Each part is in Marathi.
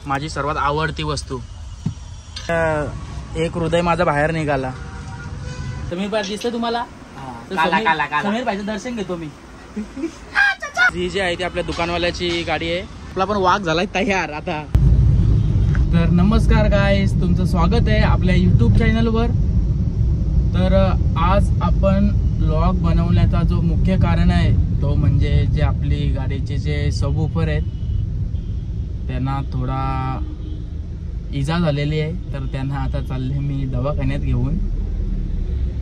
माझी सर्वात आवडती वस्तू। एक हृदय माझा बाहेर निघाला। समीर भाई दिसतंय तुम्हाला? समीर भाईचं दर्शन घेतो मी। ही जी आहे ती आपल्या दुकानवाल्याची गाडी आहे। आपला पण वाघ झालाय तयार आता। तर नमस्कार गाईस, तुमचं स्वागत आहे आपल्या YouTube चॅनलवर। तर आज आपण व्लॉग बनवण्याचा जो मुख्य कारण आहे तो म्हणजे जे आपली गाडीचे जे सबवूफर आहेत त्यांना थोडा इजा झालेली आहे, तर त्यांना आता चालले मी दवाखान्यात घेऊन।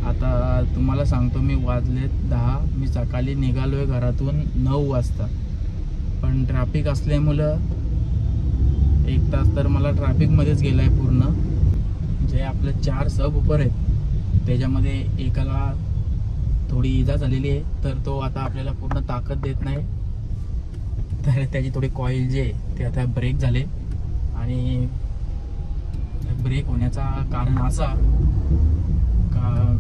आता तुम्हाला सांगतो, मी वाजलेत 10, मी सकाळी निघालोय घरातून 9 वाजता, पण ट्रॅफिक असल्यामुळं 1 तास तर मला ट्रॅफिकमध्येच गेलाय पूर्ण। जे आपले 4 सबवूफर आहेत त्याच्यामध्ये एकाला थोडी इजा झालेली आहे, तर तो आता आपल्याला पूर्ण ताकद देत नाही, तर त्याची थोडी कॉईल जे ते आता ब्रेक झाले। आणि ब्रेक होण्याचा कारण असा का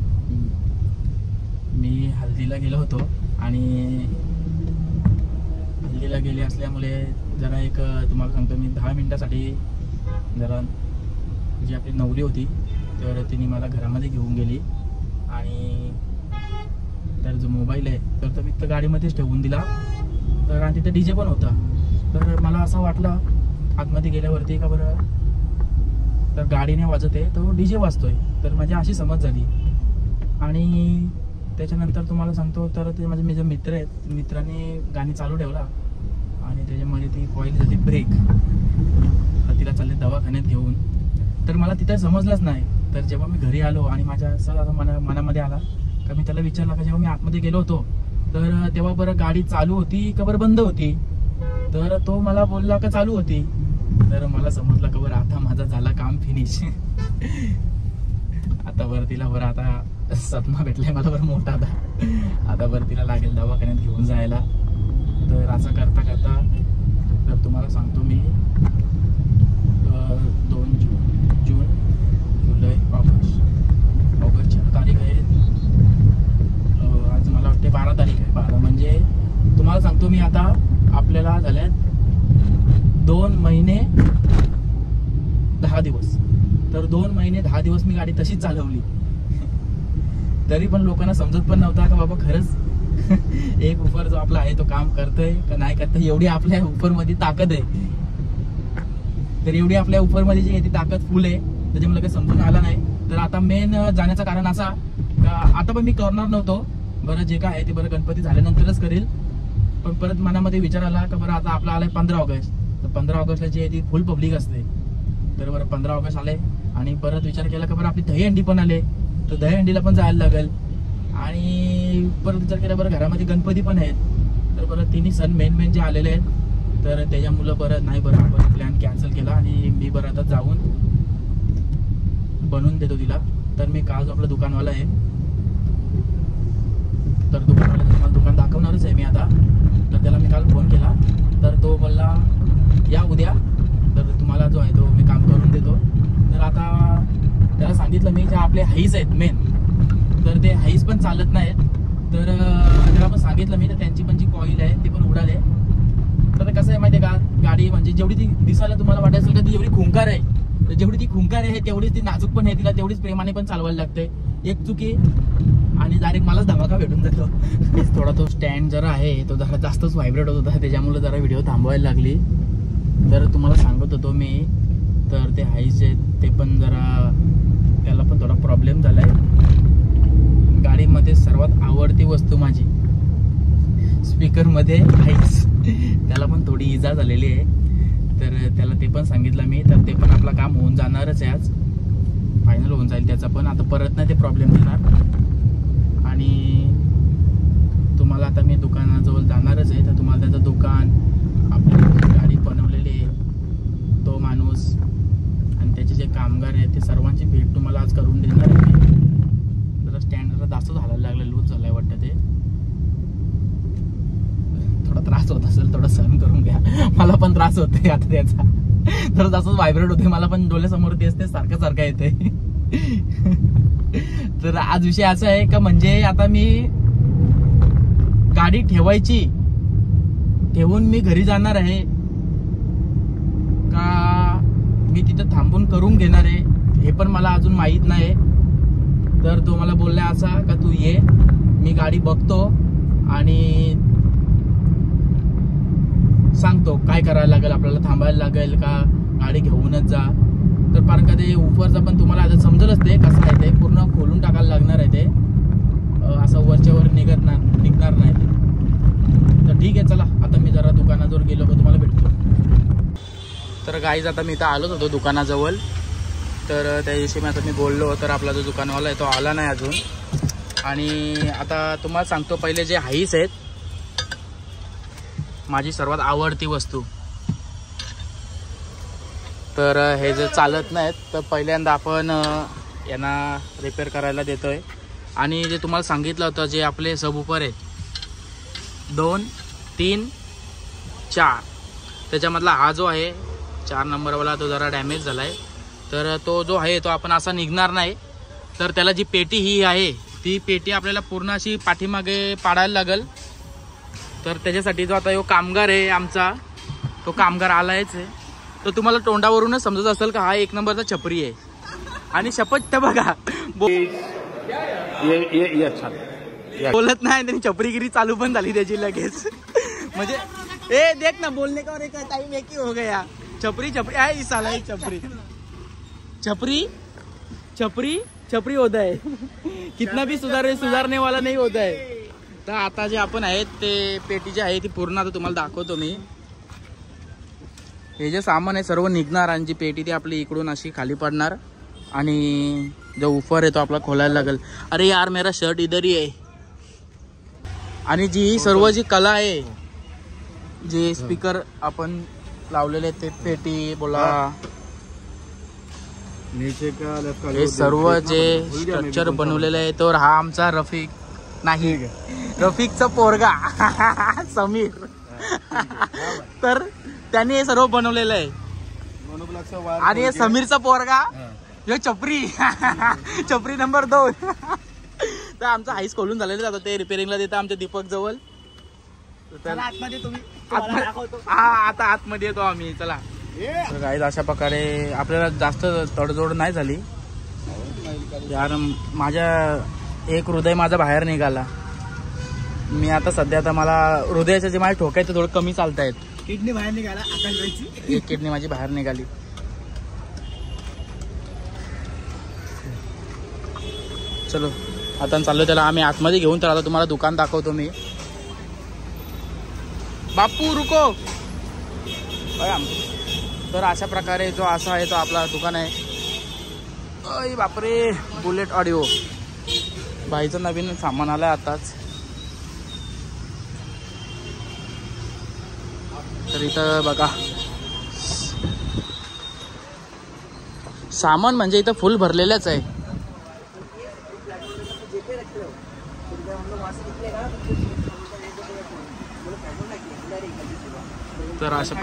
मी हल्दीला गेलो होतो आणि हल्दीला गेले असल्यामुळे जरा एक तुम्हाला सांगतो मी 10 मिनिटासाठी जरा जी आपली नवरी होती तर तिने मला घरामध्ये घेऊन गेली आणि तर जो मोबाईल आहे तर मी तर गाडीमध्येच ठेवून दिला। तर आणि तिथे डीजे पण होता, तर मला असं वाटलं आतमध्ये गेल्यावरती का बरं तर गाडीने वाजत आहे तो डीजे वाजतोय, तर माझी अशी समज झाली। आणि त्याच्यानंतर तुम्हाला सांगतो, तर ते माझे जे मित्र आहेत मित्राने गाणी चालू ठेवला आणि त्याच्यामध्ये ती कॉईल झाली ब्रेक। तिला चालले दवाखान्यात घेऊन, तर मला तिथे समजलंच नाही। तर जेव्हा मी घरी आलो आणि माझ्या असं मनामध्ये आला का मी त्याला विचारला का जेव्हा मी आतमध्ये गेलो होतो तर तेव्हा बरं गाडी चालू होती का बरं बंद होती, तर तो मला बोलला का चालू होती। तर मला समजलं का बरं आता माझा झाला काम फिनिश। आता बरं तिला बरं आता सदमा भेटलाय मला बरं मोठा, आता बरं तिला लागेल दवाखान्यात घेऊन जायला। तर असं करता करता तर तुम्हाला सांगतो मी 2 जून, जुलै, ऑगस्ट 4 तारीख आहे। आज मला वाटते 12 तारीख आहे। 12 म्हणजे तुम्हाला सांगतो मी आता आपल्याला झाल्यात 2 महिने 10 दिवस। तर 2 महिने 10 दिवस मी गाडी तशीच चालवली, तरी पण लोकांना समजत पण नव्हता का बाबा खरंच एक वूफर जो आपला आहे तो काम करतोय का नाही करतोय। एवढी आपल्या वूफर मध्ये ताकद आहे, तर एवढी आपल्या वूफर मध्ये जी आहे ती ताकद फुल आहे, त्याच्यामुळे काही समजून आला नाही। तर आता मेन जाण्याचं कारण असा का आता पण मी करणार नव्हतो, बरं जे काय आहे ते बरं गणपती झाल्यानंतरच करेल। पण परत मनामध्ये विचार आला का बरं आता आपला आलाय 15 ऑगस्ट, तर 15 ऑगस्टला जी आहे ती फुल पब्लिक असते, तर बरं 15 ऑगस्ट आले आणि परत विचार केला का बरं आपली दहीहंडी पण आले, तर दहीहंडीला पण जायला लागेल। आणि परत विचार केला बरं घरामध्ये गणपती पण आहेत, तर बरं तिन्ही सण मेन जे आलेले आहेत, तर त्याच्यामुळं बरं नाही बरं आपण प्लॅन कॅन्सल केला आणि मी बरं आता जाऊन बनवून देतो तिला। तर मी काल जो आपला दुकानवाला आहे तर दुकानवाला तुम्हाला दुकान दाखवणारच आहे मी आता, तर त्याला मी काल फोन केला तर तो बोलला या उद्या, तर तुम्हाला जो आहे तो मी काम करून देतो। तर आता त्याला सांगितलं मी जे आपले हाईस आहेत मेन, तर ते हाईस पण चालत नाहीत, तर त्याला पण सांगितलं मी तर त्यांची पण जी कॉईल आहे ती पण उडाले। तर कसं आहे माहिती आहे का, गाडी म्हणजे जेवढी ती दिसायला तुम्हाला वाटत असेल का ती एवढी खुंकार आहे, तर जेवढी ती खुंकार आहे तेवढीच ती नाजूक पण आहे, तिला तेवढीच प्रेमाने पण चालवायला लागते। एक चुकी आणि डायरेक्ट मलाच धमाका भेटून जातो। थोडा तो स्टँड जरा आहे तो जरा जास्तच व्हायब्रेट होत होता, त्याच्यामुळे जरा व्हिडिओ थांबवायला लागली। तर तुम्हाला सांगत होतो मी, तर ते हाईस आहेत ते पण जरा त्याला पण थोडा प्रॉब्लेम झालाय। गाडीमध्ये सर्वात आवडती वस्तू माझी स्पीकरमध्ये हाईस, त्याला पण थोडी इजा झालेली आहे, तर त्याला ते पण सांगितलं मी, तर ते पण आपलं काम होऊन जाणारच आहे, आज फायनल होऊन जाईल त्याचा पण। आता परत नाही ते प्रॉब्लेम देणार आणि तुम्हाला आता मी दुकानाजवळ जाणारच आहे, तर तुम्हाला त्याचं दुकान, आपली गाडी बनवलेली आहे तो माणूस आणि त्याचे जे कामगार आहेत ते सर्वांची भेट तुम्हाला आज करून देणार आहे मी। जरा स्टँड जरा जास्त झाला लागलं, लूज झालाय वाटतं, ते थोडा त्रास होत असेल, थोडं सहन करून घ्या, मला पण त्रास होते आता त्याचा, तर जास्तच व्हायब्रेट होते, मला पण डोळ्यासमोर तेच सारखं येते। तर आज विषय असा आहे का म्हणजे आता मी गाडी ठेवून मी घरी जाणार आहे का मी तिथं थांबून करून घेणार आहे हे पण मला अजून माहीत नाही. तर तो मला बोलला असा का तू ये, मी गाडी बघतो आणि सांगतो काय करायला लागेल, आपल्याला थांबायला लागेल का गाडी घेऊनच जा. तर पार कधी उपरचा पण तुम्हाला आता समजलंच ते कसं आहे, ते पूर्ण खोलून टाकायला लागणार आहे ते, असं वरच्यावर निघणार नाही ते. तर ठीक आहे चला, आता मी जरा दुकानाजवळ गेलो का तुम्हाला भेटतो. तर गाईज आता मी इथं आलोच होतो दुकानाजवळ. तर त्या दिवशी मी बोललो, तर आपला जो दुकानवाला आहे तो आला नाही अजून. आणि आता तुम्हाला सांगतो, पहिले जे हाईस आहेत माझी सर्वात आवडती वस्तू, तर हे जे चालत नाहीत तर पहिल्यांदा आपण यांना रिपेअर करायला देतोय. आणि जे तुम्हाला सांगितलं होतं जे आपले सबवूफर आहेत 2, 3, 4, त्याच्यामधला हा जो आहे 4 नंबरवाला तो जरा डॅमेज झाला आहे. तर तो जो आहे तो आपण असा निघणार नाही. तर त्याला जी पेटी ही आहे ती पेटी आपल्याला पूर्ण अशी पाठीमागे पाडायला लागेल. तर त्याच्यासाठी जो आता यो कामगार आहे आमचा, तो कामगार आलायच आहे. तर तुम्हाला तोंडावरूनच समजत असेल का हा 1 नंबरचा छपरी आहे. आणि शपथ बघा बोलत नाही, त्यांनी छपरीगिरी चालू पण झाली त्याची लगेच. म्हणजे ए देख ना, बोलने का और एक टाइम एक ही हो गया. छपरी छपरी आहे साला, छपरी छपरी छपरी छपरी होता है. कितना भी सुधारने वाला नहीं होता है. तर आता जे आपण आहेत ते पेटी जी आहे ती पूर्ण आता तुम्हाला दाखवतो मी. हे जे सामान आहे सर्व निघणार आणि जी पेटी ती आपली इकडून अशी खाली पडणार आणि जो ऊपर आहे तो आपला खोलायला लागेल. अरे यार मेरा शर्ट इधर ही आहे. आणि जी सर्व जी कला आहे, जे स्पीकर आपण लावलेले ते पेटी बोला, हे सर्व जे स्ट्रक्चर बनवलेलं आहे तर हा आमचा रफिक नाही, रफिकचा पोरगा समीर. तर त्यांनी हे सर्व बनवलेलं आहे. आणि हे समीरचा पोरगा जो छपरी छपरी नंबर 2. तर आमचा हाईस खोलून झालेलं आहे, ते रिपेअरिंगला देतं आमच्या दीपक जवळ. आता आतमध्ये येतो आम्ही, चला. तर गाईज अशा प्रकारे आपल्याला जास्त तडजोड नाही झाली यार. माझ्या एक हृदय माझा बाहेर निघाला. मी आता सध्या आता मला हृदयाचे जे माझे ठोके ते थोडं कमी चालत आहेत. किडनी बाहेर निघाला, एक किडनी माझी बाहेर निघाली. चलो आता चाललो त्याला आम्ही आतमध्ये घेऊन. तर आता तुम्हाला दुकान दाखवतो मी. बापू रुको. तर अशा प्रकारे जो असा आहे तो आपला दुकान आहे. अय बापरे, बुलेट ऑडिओ भाईचं नवीन सामान आलंय आताच. तर इथं बघा सामान म्हणजे इथं फुल भरलेलंच आहे. तर अशा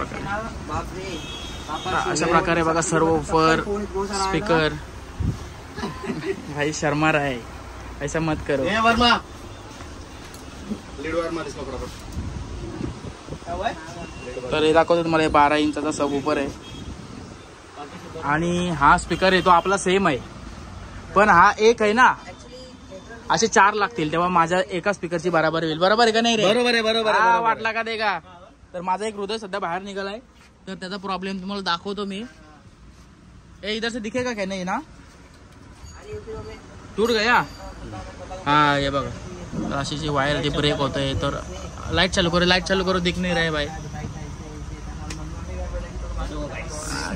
प्रकारे बघा सर्व ऊपर स्पीकर. भाई शर्मा रहा है, ऐसा मत करो. तर हे दाखवतो तुम्हाला 12 इंचाचा सब ऊपर आहे. आणि हा स्पीकर आहे तो आपला सेम आहे, पण हा एक आहे ना, असे 4 लागतील तेव्हा माझ्या एका स्पीकरची बराबर होईल. बरोबर आहे का नाही रे? बरोबर आहे, बरोबर आहे. वाटला का ते का? तर माझा एक हृदय सध्या बाहेर निघालाय, तर त्याचा प्रॉब्लेम तुम्हाला दाखवतो मी. ए इधर से दिखेगा क्या? नहीं ना, टूट गया. हा हे बघा, तर अशी जी वायर ती ब्रेक होत आहे. तर लाईट चालू करो, लाईट चालू करो, दिख नहीं रहा है भाई.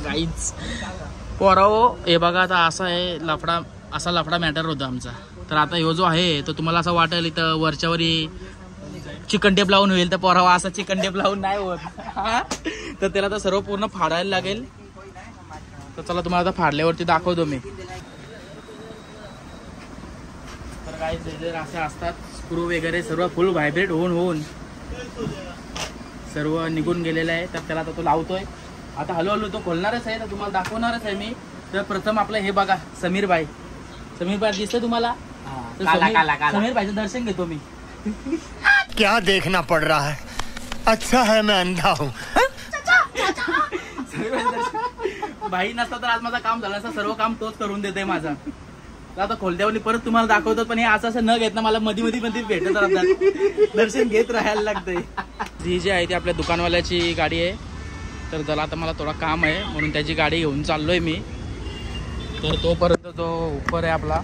गाईज पोराओ हे बघा, आता असा आहे लफडा, असा लफडा मॅटर होता आमचा. तर आता ह्यो जो आहे तो तुम्हाला असं वाटेल इथं वरच्यावरी चिकन टेप लावून होईल, तर पोरावा असा चिकन टेप लावून नाही होत. तर त्याला तर सर्व पूर्ण फाडायला लागेल. तर चला तुम्हाला आता फाडल्यावरती दाखवतो मी. तर गाईज जर असे असतात स्क्रू वगैरे सर्व फुल व्हायब्रेट होऊन सर्व निघून गेलेलं आहे. तर त्याला आता तो लावतोय. आता हळूहळू तो खोलणारच आहे, तर तुम्हाला दाखवणारच आहे मी. तर प्रथम आपलं हे बघा समीर भाई दिसतंय तुम्हाला? समीर भाईचं दर्शन घेतो मी. क्या देखना पड़ रहा है? अच्छा है मैं अंधा हूँ. भाई नसता तर आज माझं काम झालं असं, सर्व काम तोच करून देते माझा. तर आता खोलत्यावली परत तुम्हाला दाखवतो, पण हे असं न घेत ना मला मध्ये मध्ये भेटत राहतात, दर्शन घेत राहायला लागतंय. ही जी आहे ती आपल्या दुकानवाल्याची गाडी आहे. तर त्याला आता मला थोडा काम आहे म्हणून त्याची गाडी घेऊन चाललोय मी. तर तोपर्यंत तो उपर आहे आपला,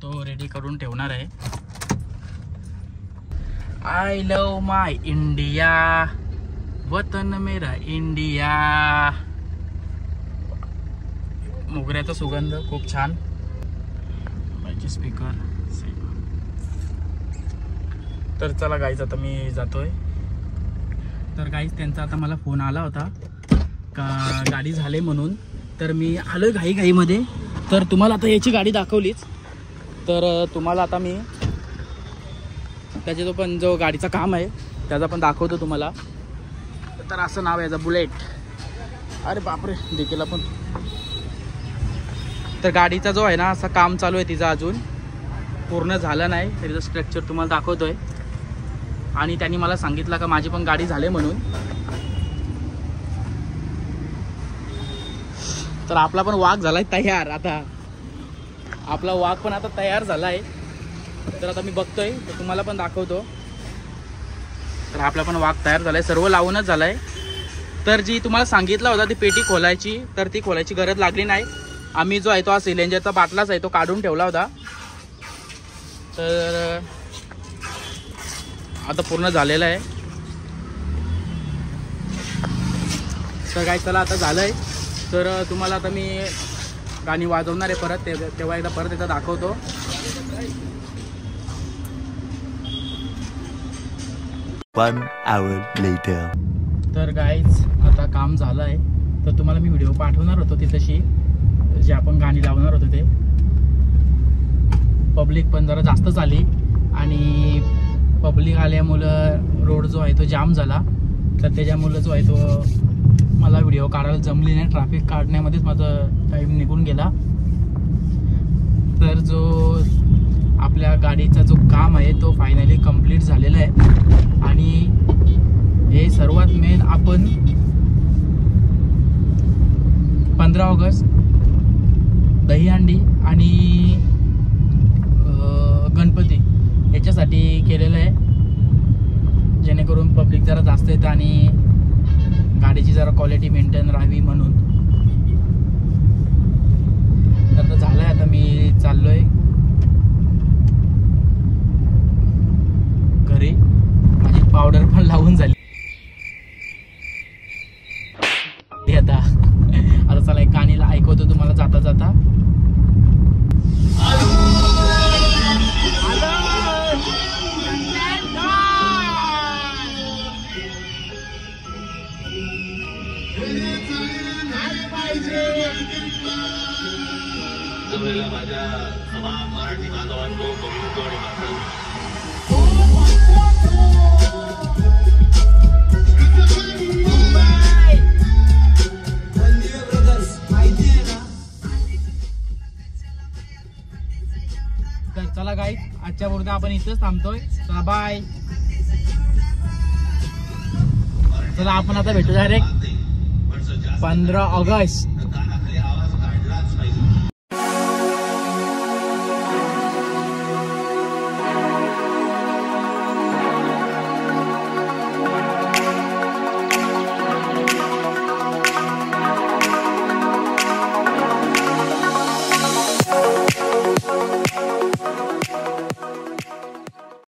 तो रेडी करून ठेवणार आहे. आय लव माय इंडिया, वतन मेरा इंडिया. मोगऱ्याचा सुगंध खूप छान. स्पीकर. तर चला गाईज आता मी जातोय. तर गाईज त्यांचा आता मला फोन आला होता का गाडी झाले म्हणून. तर मी आलोय घाईमध्ये. तर तुम्हाला आता याची गाडी दाखवलीच, तर तुम्हाला आता मी त्याचे जो गाडीचा काम आहे त्याचा पण दाखवतो तुम्हाला. तर असं नाव आहे याचं, बुलेट. अरे बापरे देखील पण. तर गाडीचा जो आहे ना असं काम चालू आहे तिचा, अजून पूर्ण झालं नाही. त्याचं स्ट्रक्चर तुम्हाला दाखवतोय. आणि त्यांनी मला सांगितलं का माझी पण गाडी झाली म्हणून. तर आपला पण वाघ झालाय तयार. आता आपला वाघ पण आता तयार झालाय. तर आता मी बघतोय, तर तुम्हाला पण दाखवतो. तर आपला पण वाघ तयार झालाय, सर्व लावूनच झालाय. तर जी तुम्हाला सांगितलं होता ती पेटी खोलायची, तर ती खोलायची गरज लागली नाही. आम्ही जो आहे तो हा सिलेंडरचा बाटलाच आहे तो काढून ठेवला होता. तर आता पूर्ण झालेलं आहे. तर काय चला आता झालंय. तर तुम्हाला आता मी गाणी वाजवणार आहे परत, तेव्हा एकदा परत एकदा दाखवतो. One hour later. तर गाईज आता काम झालं आहे. तर तुम्हाला मी व्हिडिओ पाठवणार होतो ती तशी, जे आपण गाणी लावणार होतो ते. पब्लिक पण जरा जास्तच आली आणि पब्लिक आल्यामुळं रोड जो आहे तो जाम झाला. तर त्याच्यामुळं जो आहे तो मला व्हिडिओ काढायला जमली नाही. ट्रॅफिक काढण्यामध्येच माझा टाईम निघून गेला. तर जो आपल्या गाडीचा जो काम आहे तो फायनली कंप्लीट झालेला आहे. आणि हे सर्वात मेन, आपण 15 ऑगस्ट दहीहंडी आणि गणपती याच्यासाठी केलेलं आहे, जेणेकरून पब्लिक जरा जास्त येतं आणि गाडीची जरा क्वालिटी मेंटेन राहावी म्हणून. तर झालंय. आता मी चाललोय घरी. माझी पावडर पण लावून झाली आता. आता चला एक गाणीला ऐकवतो तुम्हाला जाता जाता. माझ्या तमाम मराठी बांधवांनो तर चला गाईज आजच्या पुरतं आपण इथंच थांबतोय. चला बाय. चला आपण आता भेटू डायरेक्ट 15 ऑगस्ट.